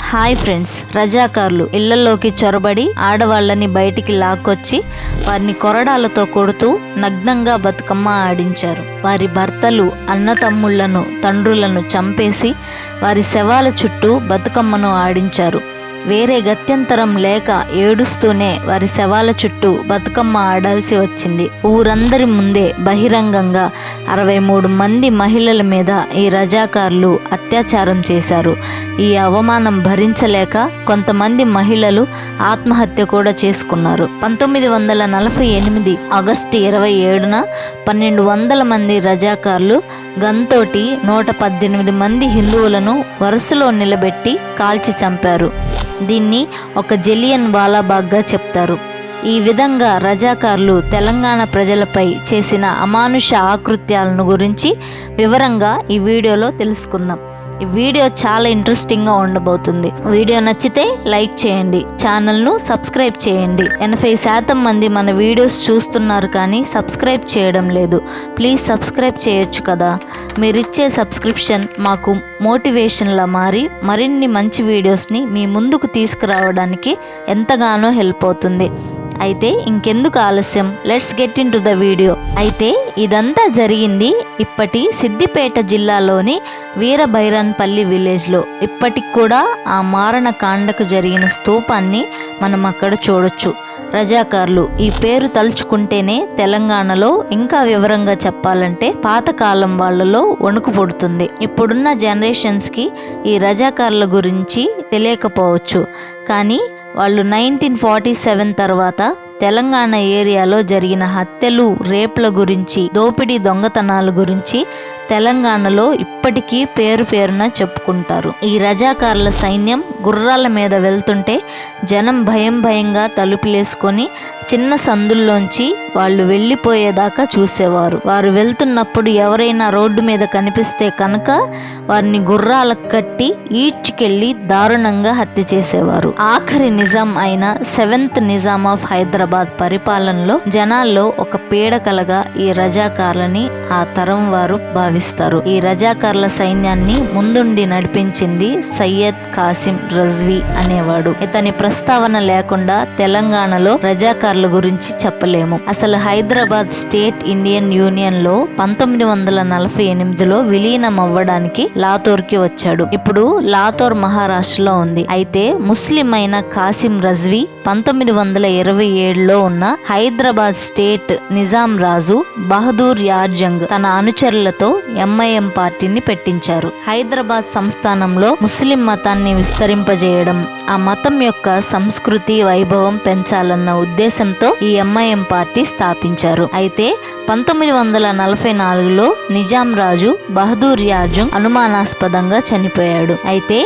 Hi friends, రజాకార్లు ఇళ్లలోకి చొరబడి ఆడవాళ్ళని బయటికి లాక్కొచ్చి వారిని కొరడాలతో కొడుతూ నగ్నంగా బతుకమ్మ ఆడించారు. వారి భర్తలు, అన్నతమ్ముళ్లను, తండ్రులను చంపేసి వారి శవాల చుట్టూ బతుకమ్మను ఆడించారు. వేరే గత్యంతరం లేక ఏడుస్తూనే వారి శవాల చుట్టూ బతుకమ్మ ఆడాల్సి వచ్చింది. ఊరందరి ముందే బహిరంగంగా 63 మంది మహిళల మీద ఈ రజాకార్లు అత్యాచారం చేశారు. ఈ అవమానం భరించలేక కొంతమంది మహిళలు ఆత్మహత్య కూడా చేసుకున్నారు. 1948 ఆగస్టు 27న 1200 మంది రజాకార్లు గన్తోటి 118 మంది హిందువులను వరుసలో నిలబెట్టి కాల్చి చంపారు. దీన్ని ఒక జలియన్ వాలాబాగ్గా చెప్తారు. ఈ విధంగా రజాకార్లు తెలంగాణ ప్రజలపై చేసిన అమానుష ఆకృత్యాలను గురించి వివరంగా ఈ వీడియోలో తెలుసుకుందాం. ఈ వీడియో చాలా ఇంట్రెస్టింగ్గా ఉండబోతుంది. వీడియో నచ్చితే లైక్ చేయండి, ఛానల్ను సబ్స్క్రైబ్ చేయండి. 80% మంది మన వీడియోస్ చూస్తున్నారు కానీ సబ్స్క్రైబ్ చేయడం లేదు. ప్లీజ్ సబ్స్క్రైబ్ చేయొచ్చు కదా. మీరిచ్చే సబ్స్క్రిప్షన్ మాకు మోటివేషన్లా మారి మరిన్ని మంచి వీడియోస్ని మీ ముందుకు తీసుకురావడానికి ఎంతగానో హెల్ప్ అవుతుంది. అయితే ఇంకెందుకు ఆలస్యం, let's get in to the video. అయితే ఇదంతా జరిగింది ఇప్పటి సిద్దిపేట జిల్లాలోని వీరభైరన్పల్లి విలేజ్లో. ఇప్పటికి కూడా ఆ మారణ కాండకు జరిగిన స్తూపాన్ని మనం అక్కడ చూడొచ్చు. రజాకార్లు ఈ పేరు తలుచుకుంటేనే తెలంగాణలో ఇంకా వివరంగా చెప్పాలంటే పాతకాలం వాళ్ళలో వణుకు పుడుతుంది. ఇప్పుడున్న జనరేషన్స్కి ఈ రజాకార్ల గురించి తెలియకపోవచ్చు, కానీ వాళ్ళు 1947 తర్వాత తెలంగాణ ఏరియాలో జరిగిన హత్యలు, రేప్ల గురించి, దోపిడీ, దొంగతనాల గురించి తెలంగాణలో ఇప్పటికీ పేరున చెప్పుకుంటారు. ఈ రజాకార్ల సైన్యం గుర్రాల మీద వెళ్తుంటే జనం భయంగా తలుపులేసుకొని చిన్న సందుల్లోంచి వాళ్ళు వెళ్ళిపోయేదాకా చూసేవారు. వారు వెళ్తున్నప్పుడు ఎవరైనా రోడ్డు మీద కనిపిస్తే కనుక వారిని గుర్రాలకు కట్టి ఈడ్చుకెళ్ళి దారుణంగా హత్య చేసేవారు. ఆఖరి నిజాం అయిన 7th నిజాం ఆఫ్ హైదరాబాద్ పరిపాలనలో జనాల్లో ఒక పీడకలగా ఈ రజాకార్లని ఆ తరం వారు భావిస్తారు. ఈ రజాకార్ల సైన్యాన్ని ముందుండి నడిపించింది సయ్యద్ కాసిం రజ్వీ అనేవాడు. ఇతని ప్రస్తావన లేకుండా తెలంగాణలో రజాకార్ల గురించి చెప్పలేము. అసలు హైదరాబాద్ స్టేట్ ఇండియన్ యూనియన్ లో 1948లో విలీనం అవ్వడానికి లాతూర్కి వచ్చాడు. ఇప్పుడు లాతూర్ మహారాష్ట్రలో ఉంది. అయితే ముస్లిం అయిన కాసిం రజ్వీ 1927లో ఉన్న హైదరాబాద్ స్టేట్ నిజాం రాజు బహదూర్ యార్ జంగ్ తన అనుచరులతో ఎంఐఎం పార్టీని పెట్టించారు. హైదరాబాద్ సంస్థానంలో ముస్లిం మతాన్ని విస్తరింపజేయడం, ఆ మతం యొక్క సంస్కృతి వైభవం పెంచాలన్న ఉద్దేశంతో ఈ ఎంఐఎం పార్టీ స్థాపించారు. అయితే 1944లో నిజాం రాజు బహదూర్ యార్ జంగ్ అనుమానాస్పదంగా చనిపోయాడు. అయితే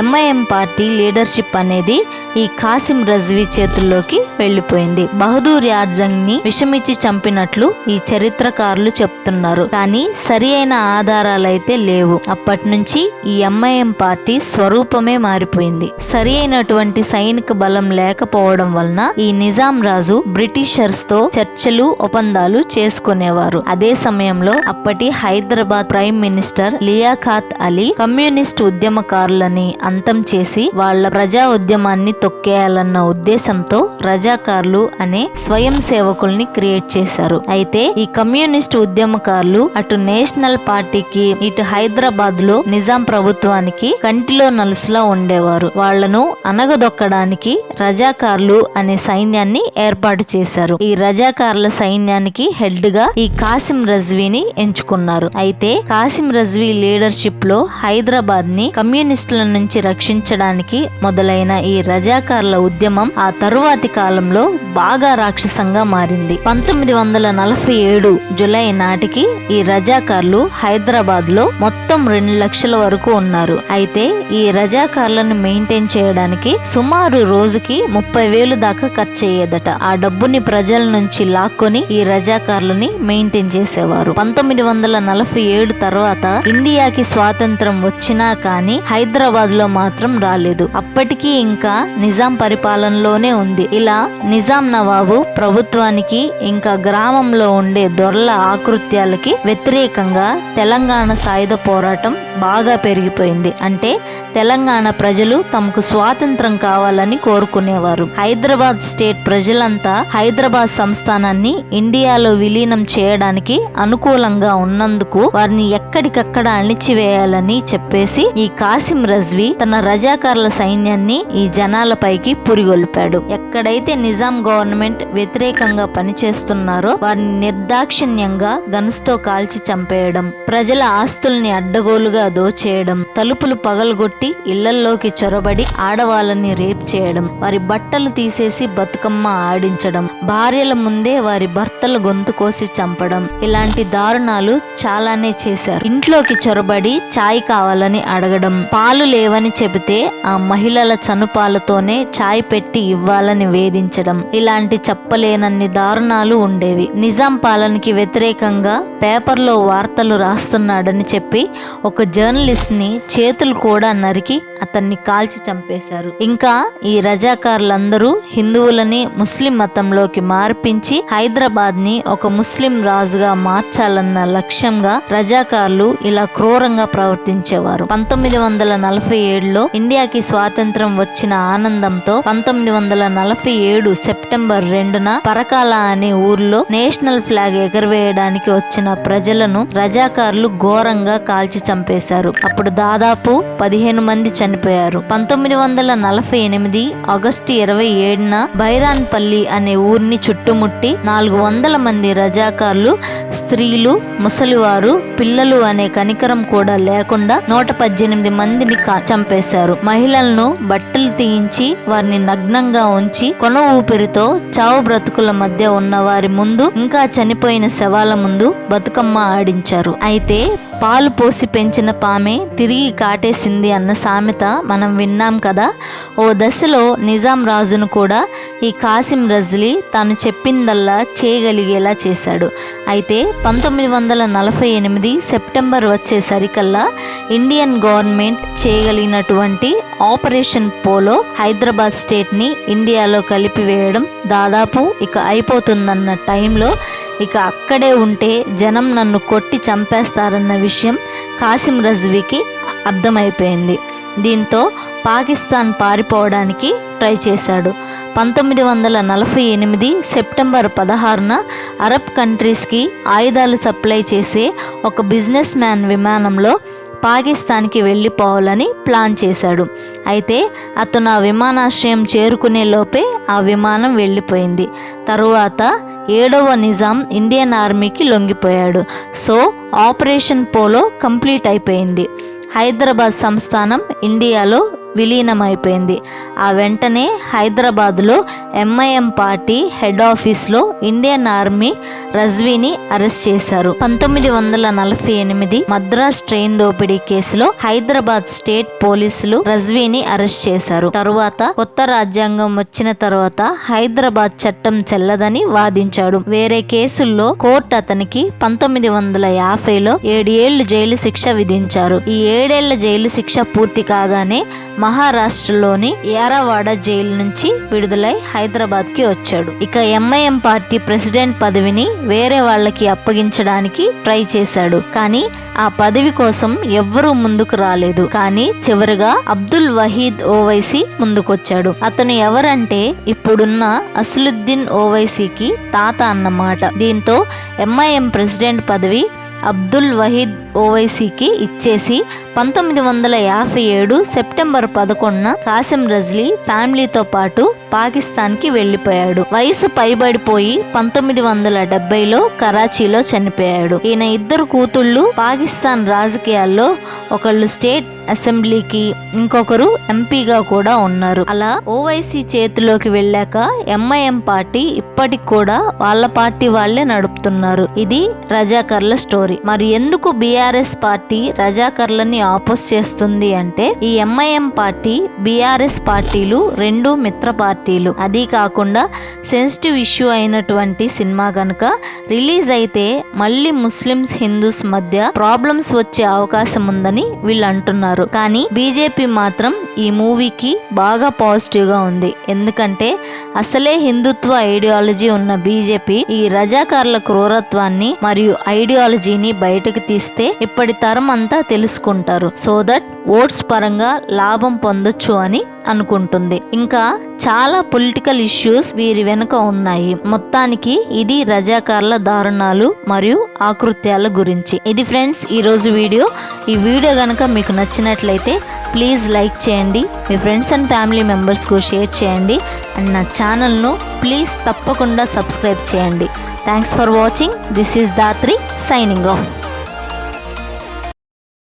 ఎంఐఎం పార్టీ లీడర్షిప్ అనేది ఈ కాసిం రజ్వీ చేతుల్లోకి వెళ్లిపోయింది. బహదూర్ యార్ జంగ్ ని విషమిచ్చి చంపినట్లు ఈ చరిత్రకారులు చెప్తున్నారు, కానీ సరి అయిన ఆధారాలైతే లేవు. అప్పటి నుంచి ఈ ఎంఐఎం పార్టీ స్వరూపమే మారిపోయింది. సరి అయినటువంటి సైనిక బలం లేకపోవడం వలన ఈ నిజాం రాజు బ్రిటిషర్స్ తో చర్చలు, ఒప్పందాలు చేసుకునేవారు. అదే సమయంలో అప్పటి Hyderabad prime minister Liaquat Ali communist ఉద్యమకారులని అంతం చేసి వాళ్ళ ప్రజా ఉద్యమాన్ని తొక్కేయాలన్న ఉద్దేశంతో రజాకార్లు అనే స్వయం సేవకుల్ని క్రియేట్ చేశారు. అయితే ఈ కమ్యూనిస్ట్ ఉద్యమకారులు అటు నేషనల్ పార్టీకి, ఇటు హైదరాబాద్ లో నిజాం ప్రభుత్వానికి కంటిలో నలుసులా ఉండేవారు. వాళ్లను అనగదొక్కడానికి రజాకార్లు అనే సైన్యాన్ని ఏర్పాటు చేశారు. ఈ రజాకార్ల సైన్యానికి హెడ్ గా ఈ కాసిం రజ్వీని ఎంచుకున్నారు. అయితే కాసిం రజ్వీ లీడర్షిప్ లో హైదరాబాద్ ని కమ్యూనిస్టుల నుంచి రక్షించడానికి మొదలైన ఈ రజాకార్ల ఉద్యమం ఆ తరువాతి కాలంలో బాగా రాక్షసంగా మారింది. 1947 జులై నాటికి ఈ రజాకార్లు హైదరాబాద్ లో మొత్తం 2 లక్షల వరకు ఉన్నారు. అయితే ఈ రజాకార్లను మెయింటైన్ చేయడానికి సుమారు రోజుకి 30,000 దాకా ఖర్చు అయ్యేదట. ఆ డబ్బుని ప్రజల నుంచి లాక్కొని ఈ రజాకార్లని పద్ధతుల్ని మెయింటైన్ చేసేవారు. 1947 తర్వాత ఇండియాకి స్వాతంత్రం వచ్చినా కానీ హైదరాబాద్ లో మాత్రం రాలేదు. అప్పటికీ ఇంకా నిజాం పరిపాలనలోనే ఉంది. ఇలా నిజాం నవాబు ప్రభుత్వానికి ఇంకా గ్రామంలో ఉండే దొరల ఆకృత్యాలకి వ్యతిరేకంగా తెలంగాణ సాయుధ పోరాటం బాగా పెరిగిపోయింది. అంటే తెలంగాణ ప్రజలు తమకు స్వాతంత్రం కావాలని కోరుకునేవారు. హైదరాబాద్ స్టేట్ ప్రజలంతా హైదరాబాద్ సంస్థానాన్ని ఇండియాలో విలీనం చేయడానికి అనుకూలంగా ఉన్నందుకు వారిని ఎక్కడికక్కడ అణిచివేయాలని చెప్పేసి ఈ కాసిం రజ్వీ తన రజాకార్ల సైన్యాన్ని ఈ జనాలపైకి పురిగొల్పాడు. ఎక్కడైతే నిజాం గవర్నమెంట్ వ్యతిరేకంగా పనిచేస్తున్నారో వారిని నిర్దాక్షిణ్యంగా గన్స్తో కాల్చి చంపేయడం, ప్రజల ఆస్తుల్ని అడ్డగోలుగా దోచేయడం, తలుపులు పగలగొట్టి ఇళ్లల్లోకి చొరబడి ఆడవాళ్ళని రేప్ చేయడం, వారి బట్టలు తీసేసి బతుకమ్మ ఆడించడం, భార్యల ముందే వారి భర్తల గొంతు కోసి చంపడం, ఇలాంటి దారుణాలు చాలానే చేశారు. ఇంట్లోకి చొరబడి చాయ్ కావాలని అడగడం, పాలు లేవని చెబితే ఆ మహిళల చనుపాలతోనే చాయ్ పెట్టి ఇవ్వాలని వేధించడం, ఇలాంటి చెప్పలేనన్ని దారుణాలు ఉండేవి. నిజాం పాలనకి వ్యతిరేకంగా పేపర్లో వార్తలు రాస్తున్నాడని చెప్పి ఒక జర్నలిస్ట్ ని చేతులు కూడా నరికి అతన్ని కాల్చి చంపేశారు. ఇంకా ఈ రజాకార్లందరూ హిందువులని ముస్లిం మతంలోకి మార్పించి హైదరాబాద్ ని ఒక ముస్లిం రాజుగా మార్చాలన్న లక్ష్యంగా రజాకార్లు ఇలా క్రూరంగా ప్రవర్తించేవారు. 1947లో ఇండియాకి స్వాతంత్రం వచ్చిన ఆనందంతో 1947 సెప్టెంబర్ 2న పరకాల అనే ఊర్లో నేషనల్ ఫ్లాగ్ ఎగరవేయడానికి వచ్చిన ప్రజలను రజాకార్లు ఘోరంగా కాల్చి చంపేశారు. అప్పుడు దాదాపు 15 మంది చనిపోయారు. 1948 ఆగస్టు 27న బైరాన్పల్లి అనే ఊరిని చుట్టుముట్టి 400 మంది రజాకార్లు స్త్రీలు, ముసలివారు, పిల్లలు అనే కనికరం కూడా లేకుండా 118 మందిని చంపేశారు. మహిళలను బట్టలు తీయించి వారిని నగ్నంగా ఉంచి కొన ఊపిరితో చావు బ్రతుకుల మధ్య ఉన్న వారి ముందు, ఇంకా చనిపోయిన శవాల ముందు బతుకమ్మ ఆడించారు. అయితే పాలు పోసి పెంచిన పామే తిరిగి కాటేసింది అన్న సామెత మనం విన్నాం కదా. ఓ దశలో నిజాం రాజును కూడా ఈ కాసిం రజ్వీ తాను చెప్పిందల్లా చేయగలిగేలా చేశాడు. అయితే 1948 సెప్టెంబర్ వచ్చేసరికల్లా ఇండియన్ గవర్నమెంట్ చేయగలిగినటువంటి ఆపరేషన్ పోలో హైదరాబాద్ స్టేట్ ని ఇండియాలో కలిపివేయడం దాదాపు ఇక అయిపోతుందన్న టైంలో ఇక అక్కడే ఉంటే జనం నన్ను కొట్టి చంపేస్తారన్న విషయం కాసిం రజ్వీకి అర్థమైపోయింది. దీంతో పాకిస్తాన్ పారిపోవడానికి ట్రై చేశాడు. 1948 సెప్టెంబర్ 16న అరబ్ కంట్రీస్కి ఆయుధాలు సప్లై చేసే ఒక బిజినెస్ మ్యాన్ విమానంలో పాకిస్తాన్కి వెళ్ళిపోవాలని ప్లాన్ చేశాడు. అయితే అతను ఆ విమానాశ్రయం చేరుకునే లోపే ఆ విమానం వెళ్ళిపోయింది. తరువాత 7వ నిజాం ఇండియన్ ఆర్మీకి లొంగిపోయాడు. సో ఆపరేషన్ పోలో కంప్లీట్ అయిపోయింది. హైదరాబాద్ సంస్థానం ఇండియాలో విలీనమైపోయింది. ఆ వెంటనే హైదరాబాద్లో ఎంఐఎం పార్టీ హెడ్ ఆఫీస్లో ఇండియన్ ఆర్మీ రజ్వీని అరెస్ట్ చేశారు. 1948 మద్రాస్ ట్రైన్ దోపిడీ కేసులో హైదరాబాద్ స్టేట్ పోలీసులు రజ్వీని అరెస్ట్ చేశారు. తరువాత కొత్త రాజ్యాంగం వచ్చిన తర్వాత హైదరాబాద్ చట్టం చెల్లదని వాదించాడు. వేరే కేసుల్లో కోర్టు అతనికి 1950లో 7 ఏళ్లు జైలు శిక్ష విధించారు. ఈ 7 ఏళ్ల జైలు శిక్ష పూర్తి కాగానే మహారాష్ట్రలోని యారావాడ జైలు నుంచి విడుదలై హైదరాబాద్ కి వచ్చాడు. ఇక ఎంఐఎం పార్టీ ప్రెసిడెంట్ పదవిని వేరే వాళ్ళకి అప్పగించడానికి ట్రై చేశాడు. కానీ ఆ పదవి కోసం ఎవ్వరూ ముందుకు రాలేదు. కానీ చివరిగా అబ్దుల్ వహీద్ ఓవైసీ ముందుకొచ్చాడు. అతను ఎవరంటే ఇప్పుడున్న అసలుద్దీన్ ఓవైసీకి తాత అన్నమాట. దీంతో ఎంఐఎం ప్రెసిడెంట్ పదవి అబ్దుల్ వహీద్ ఓవైసీకి ఇచ్చేసి 1957 సెప్టెంబర్ 11న కాసిం రజ్వీ ఫ్యామిలీతో పాటు పాకిస్తాన్కి వెళ్ళిపోయాడు. వయసు పైబడిపోయి 1970లో కరాచీలో చనిపోయాడు. ఈయన 2 కూతుళ్ళు పాకిస్తాన్ రాజకీయాల్లో ఒకళ్ళు స్టేట్ అసెంబ్లీకి, ఇంకొకరు ఎంపీగా కూడా ఉన్నారు. అలా ఓవైసీ చేతిలోకి వెళ్ళాక ఎంఐఎం పార్టీ ఇప్పటికి కూడా వాళ్ళ పార్టీ వాళ్ళే నడుపుతున్నారు. ఇది రజాకర్ల స్టోరీ. మరి ఎందుకు బీఆర్ఎస్ పార్టీ రజాకర్లని ఆపోజ్ చేస్తుంది అంటే ఈ ఎంఐఎం పార్టీ బీఆర్ఎస్ పార్టీలు రెండు మిత్ర పార్టీలు. అది కాకుండా సెన్సిటివ్ ఇష్యూ అయినటువంటి సినిమా గనుక రిలీజ్ అయితే మళ్ళీ ముస్లిమ్స్ హిందూస్ మధ్య ప్రాబ్లమ్స్ వచ్చే అవకాశం ఉందని వీళ్ళు అంటున్నారు. కానీ బీజేపీ మాత్రం ఈ మూవీకి బాగా పాజిటివ్ గా ఉంది. ఎందుకంటే అసలే హిందుత్వ ఐడియాలజీ ఉన్న బీజేపీ ఈ రజాకార్ల క్రూరత్వాన్ని మరియు ఐడియాలజీని బయటకు తీస్తే ఇప్పటి తరం అంతా తెలుసుకుంటారు. సో దట్ ఓట్స్ పరంగా లాభం పొందొచ్చు అని అనుకుంటుంది. ఇంకా చాలా పొలిటికల్ ఇష్యూస్ వీరి వెనుక ఉన్నాయి. మొత్తానికి ఇది రజాకార్ల దారుణాలు మరియు ఆకృత్యాల గురించి. ఇది ఫ్రెండ్స్ ఈరోజు వీడియో. ఈ వీడియో కనుక మీకు నచ్చినట్లయితే ప్లీజ్ లైక్ చేయండి, మీ ఫ్రెండ్స్ అండ్ ఫ్యామిలీ మెంబర్స్కు షేర్ చేయండి అండ్ నా ఛానల్ను ప్లీజ్ తప్పకుండా సబ్స్క్రైబ్ చేయండి. Thanks for watching. This is Dhatri signing off.